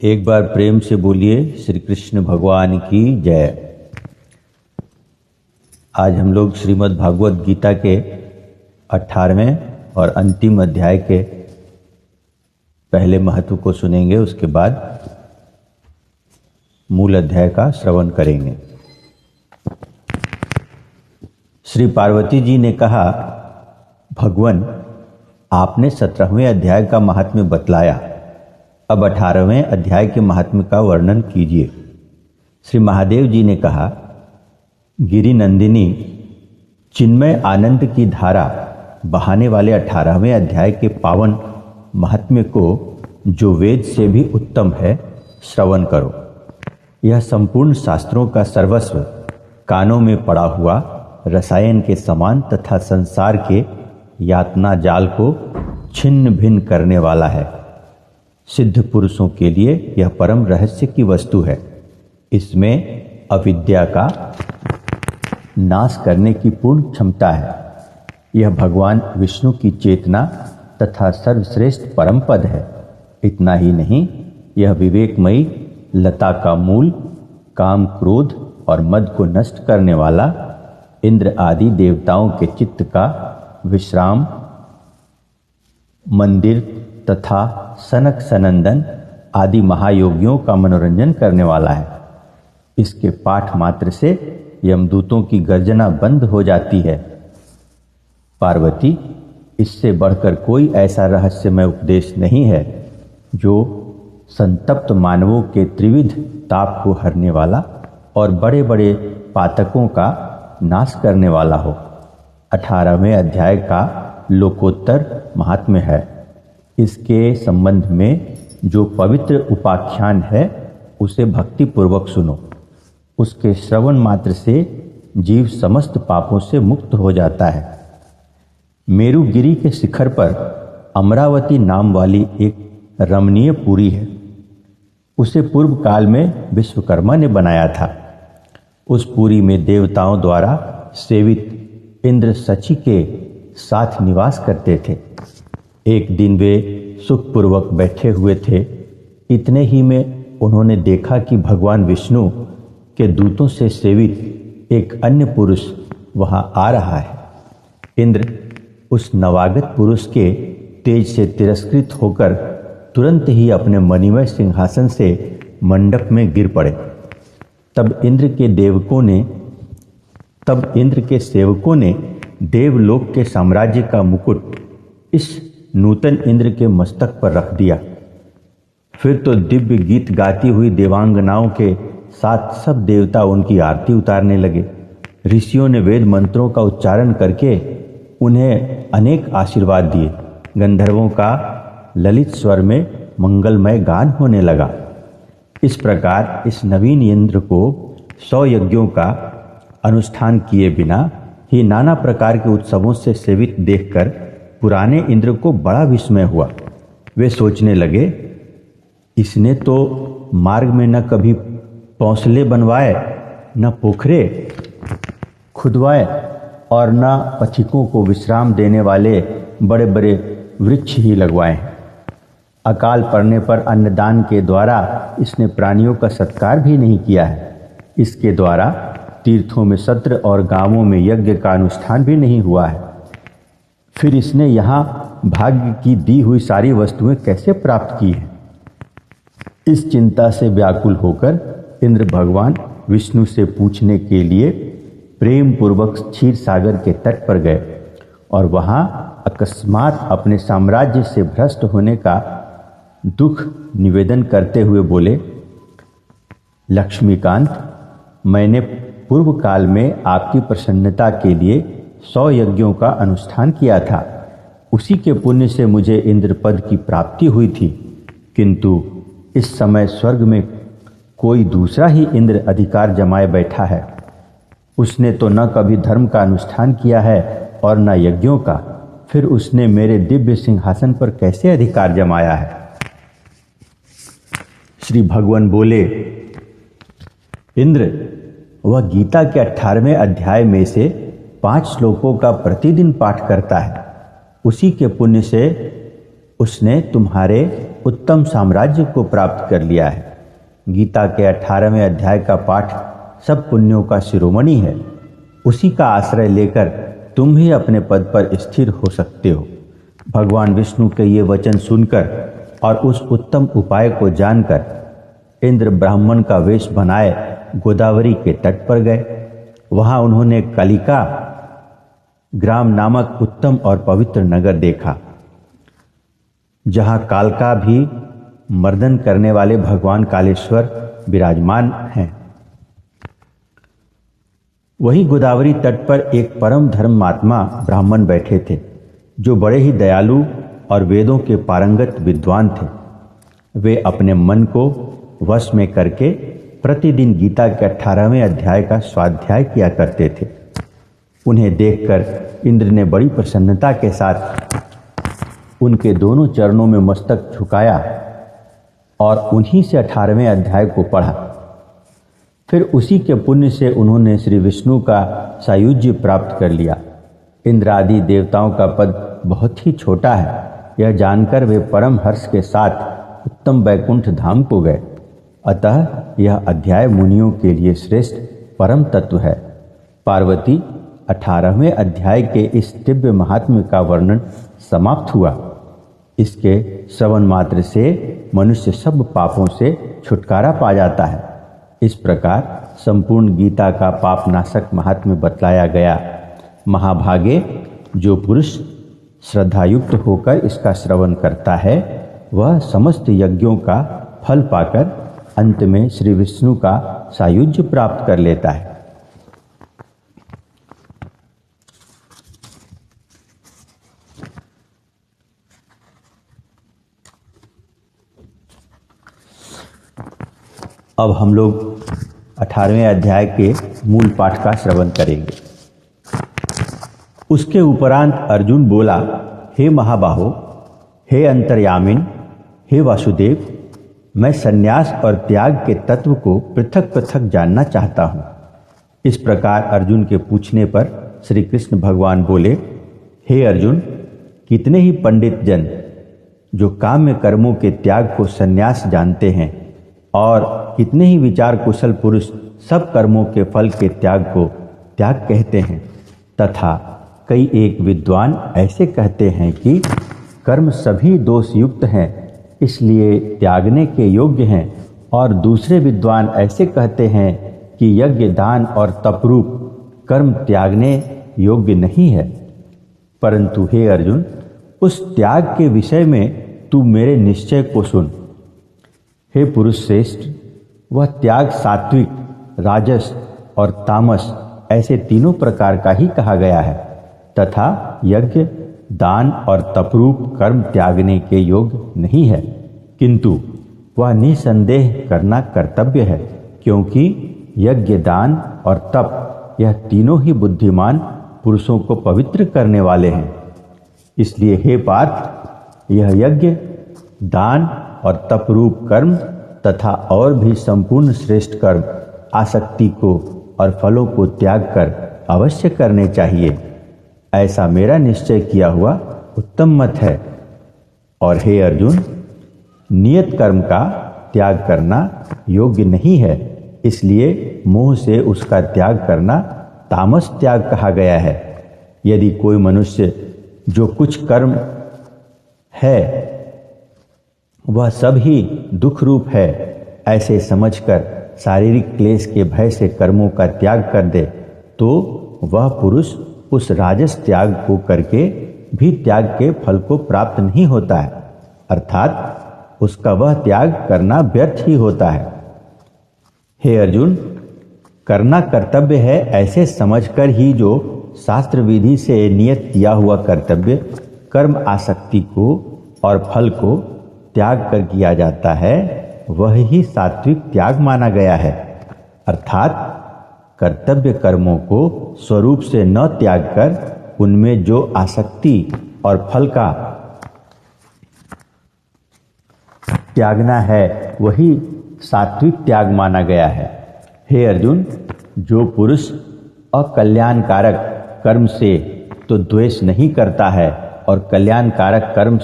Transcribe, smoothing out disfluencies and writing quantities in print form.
एक बार प्रेम से बोलिए श्री कृष्ण भगवान की जय। आज हम लोग श्रीमद् भागवत गीता के 18वें और अंतिम अध्याय के पहले महत्व को सुनेंगे, उसके बाद मूल अध्याय का श्रवण करेंगे। श्री पार्वती जी ने कहा, भगवान आपने 17वें अध्याय का महात्म्य बतलाया, अब 18वें अध्याय के महात्म्य का वर्णन कीजिए। श्री महादेव जी ने कहा, गिरि नंदिनी चिन्मय आनंद की धारा बहाने वाले 18वें अध्याय के पावन महात्म्य को, जो वेद से भी उत्तम है, श्रवण करो। यह संपूर्ण शास्त्रों का सर्वस्व कानों में पड़ा हुआ रसायन के समान तथा संसार के यातना जाल को छिन्न भिन्न करने वाला है। सिद्ध पुरुषों के लिए यह परम रहस्य की वस्तु है। इसमें अविद्या का नाश करने की पूर्ण क्षमता है। यह भगवान विष्णु की चेतना तथा सर्वश्रेष्ठ परम पद है। इतना ही नहीं, यह विवेकमयी लता का मूल, काम, क्रोध और मद को नष्ट करने वाला, इंद्र आदि देवताओं के चित्त का विश्राम मंदिर तथा सनक सनंदन आदि महायोगियों का मनोरंजन करने वाला है। इसके पाठ मात्र से यमदूतों की गर्जना बंद हो जाती है। पार्वती, इससे बढ़कर कोई ऐसा रहस्यमय उपदेश नहीं है जो संतप्त मानवों के त्रिविध ताप को हरने वाला और बड़े बड़े पातकों का नाश करने वाला हो। 18वें अध्याय का लोकोत्तर महात्म्य है। इसके संबंध में जो पवित्र उपाख्यान है, उसे भक्ति पूर्वक सुनो। उसके श्रवण मात्र से जीव समस्त पापों से मुक्त हो जाता है। मेरुगिरी के शिखर पर अमरावती नाम वाली एक रमणीय पुरी है। उसे पूर्व काल में विश्वकर्मा ने बनाया था। उस पुरी में देवताओं द्वारा सेवित इंद्र सची के साथ निवास करते थे। एक दिन वे सुखपूर्वक बैठे हुए थे। इतने ही में उन्होंने देखा कि भगवान विष्णु के दूतों से सेवित एक अन्य पुरुष वहां आ रहा है। इंद्र उस नवागत पुरुष के तेज से तिरस्कृत होकर तुरंत ही अपने मणिमय सिंहासन से मंडप में गिर पड़े। तब इंद्र के सेवकों ने देवलोक के साम्राज्य का मुकुट इस नूतन इंद्र के मस्तक पर रख दिया। फिर तो दिव्य गीत गाती हुई देवांगनाओं के साथ सब देवता उनकी आरती उतारने लगे। ऋषियों ने वेद मंत्रों का उच्चारण करके उन्हें अनेक आशीर्वाद दिए। गंधर्वों का ललित स्वर में मंगलमय गान होने लगा। इस प्रकार इस नवीन इंद्र को 100 यज्ञों का अनुष्ठान किए बिना ही नाना प्रकार के उत्सवों से सेवित देखकर पुराने इंद्र को बड़ा विस्मय हुआ। वे सोचने लगे, इसने तो मार्ग में न कभी पौंसले बनवाए, न पोखरे खुदवाए और न पथिकों को विश्राम देने वाले बड़े बड़े वृक्ष ही लगवाए। अकाल पड़ने पर अन्नदान के द्वारा इसने प्राणियों का सत्कार भी नहीं किया है। इसके द्वारा तीर्थों में सत्र और गांवों में यज्ञ का अनुष्ठान भी नहीं हुआ है। फिर इसने यहाँ भाग्य की दी हुई सारी वस्तुएं कैसे प्राप्त की हैं? इस चिंता से व्याकुल होकर इंद्र भगवान विष्णु से पूछने के लिए प्रेम पूर्वक क्षीर सागर के तट पर गए और वहां अकस्मात अपने साम्राज्य से भ्रष्ट होने का दुख निवेदन करते हुए बोले, लक्ष्मीकांत, मैंने पूर्व काल में आपकी प्रसन्नता के लिए 100 यज्ञों का अनुष्ठान किया था। उसी के पुण्य से मुझे इंद्र पद की प्राप्ति हुई थी। किंतु इस समय स्वर्ग में कोई दूसरा ही इंद्र अधिकार जमाए बैठा है। उसने तो न कभी धर्म का अनुष्ठान किया है और न यज्ञों का। फिर उसने मेरे दिव्य सिंहासन पर कैसे अधिकार जमाया है? श्री भगवान बोले, इंद्र, वह गीता के 18वें अध्याय में से 5 श्लोकों का प्रतिदिन पाठ करता है। उसी के पुण्य से उसने तुम्हारे उत्तम साम्राज्य को प्राप्त कर लिया है। गीता के 18वें अध्याय का पाठ सब पुण्यों का शिरोमणि है। उसी का आश्रय लेकर तुम भी अपने पद पर स्थिर हो सकते हो। भगवान विष्णु के ये वचन सुनकर और उस उत्तम उपाय को जानकर इंद्र ब्राह्मण का वेश बनाए गोदावरी के तट पर गए। वहां उन्होंने कलिका ग्राम नामक उत्तम और पवित्र नगर देखा, जहां कालका भी मर्दन करने वाले भगवान कालेश्वर विराजमान हैं। वहीं गोदावरी तट पर एक परम धर्म महात्मा ब्राह्मण बैठे थे, जो बड़े ही दयालु और वेदों के पारंगत विद्वान थे। वे अपने मन को वश में करके प्रतिदिन गीता के 18वें अध्याय का स्वाध्याय किया करते थे। उन्हें देखकर इंद्र ने बड़ी प्रसन्नता के साथ उनके दोनों चरणों में मस्तक झुकाया और उन्हीं से 18वें अध्याय को पढ़ा। फिर उसी के पुण्य से उन्होंने श्री विष्णु का सायुज्य प्राप्त कर लिया। इंद्र आदि देवताओं का पद बहुत ही छोटा है, यह जानकर वे परम हर्ष के साथ उत्तम वैकुंठ धाम को गए। अतः यह अध्याय मुनियों के लिए श्रेष्ठ परम तत्व है। पार्वती, 18वें अध्याय के इस दिव्य महात्म्य का वर्णन समाप्त हुआ। इसके श्रवण मात्र से मनुष्य सब पापों से छुटकारा पा जाता है। इस प्रकार संपूर्ण गीता का पापनाशक महात्म्य बतलाया गया। महाभागे, जो पुरुष श्रद्धायुक्त होकर इसका श्रवण करता है, वह समस्त यज्ञों का फल पाकर अंत में श्री विष्णु का सायुज्य प्राप्त कर लेता है। अब हम लोग 18वें अध्याय के मूल पाठ का श्रवण करेंगे। उसके उपरांत अर्जुन बोला, हे महाबाहो, हे अंतर्यामिन, हे वासुदेव, मैं संन्यास और त्याग के तत्व को पृथक पृथक जानना चाहता हूँ। इस प्रकार अर्जुन के पूछने पर श्री कृष्ण भगवान बोले, हे अर्जुन, कितने ही पंडित जन जो काम्य कर्मों के त्याग को संन्यास जानते हैं और कितने ही विचार कुशल पुरुष सब कर्मों के फल के त्याग को त्याग कहते हैं, तथा कई एक विद्वान ऐसे कहते हैं कि कर्म सभी दोष युक्त हैं, इसलिए त्यागने के योग्य हैं, और दूसरे विद्वान ऐसे कहते हैं कि यज्ञ, दान और तपरूप कर्म त्यागने योग्य नहीं है। परंतु हे अर्जुन, उस त्याग के विषय में तू मेरे निश्चय को सुन। हे पुरुष श्रेष्ठ, वह त्याग सात्विक, राजस और तामस ऐसे तीनों प्रकार का ही कहा गया है, तथा यज्ञ, दान और तपरूप कर्म त्यागने के योग्य नहीं है, किंतु वह निसंदेह करना कर्तव्य है, क्योंकि यज्ञ, दान और तप यह तीनों ही बुद्धिमान पुरुषों को पवित्र करने वाले हैं। इसलिए हे पार्थ, यह यज्ञ, दान और तपरूप कर्म तथा और भी संपूर्ण श्रेष्ठ कर्म आसक्ति को और फलों को त्याग कर अवश्य करने चाहिए। ऐसा मेरा निश्चय किया हुआ उत्तम मत है। और हे अर्जुन, नियत कर्म का त्याग करना योग्य नहीं है, इसलिए मोह से उसका त्याग करना तामस त्याग कहा गया है। यदि कोई मनुष्य जो कुछ कर्म है वह सब ही दुख रूप है, ऐसे समझकर शारीरिक क्लेश के भय से कर्मों का त्याग कर दे, तो वह पुरुष उस राजस त्याग को करके भी त्याग के फल को प्राप्त नहीं होता है, अर्थात उसका वह त्याग करना व्यर्थ ही होता है। हे अर्जुन, करना कर्तव्य है ऐसे समझकर ही जो शास्त्र विधि से नियत किया हुआ कर्तव्य कर्म आसक्ति को और फल को त्याग कर किया जाता है, वह ही सात्विक त्याग माना गया है। अर्थात कर्तव्य कर्मों को स्वरूप से न त्याग कर उनमें जो आसक्ति और फल का त्यागना है, वही सात्विक त्याग माना गया है। हे अर्जुन, जो पुरुष अकल्याणकारक कर्म से तो द्वेष नहीं करता है और कल्याणकारक कर्म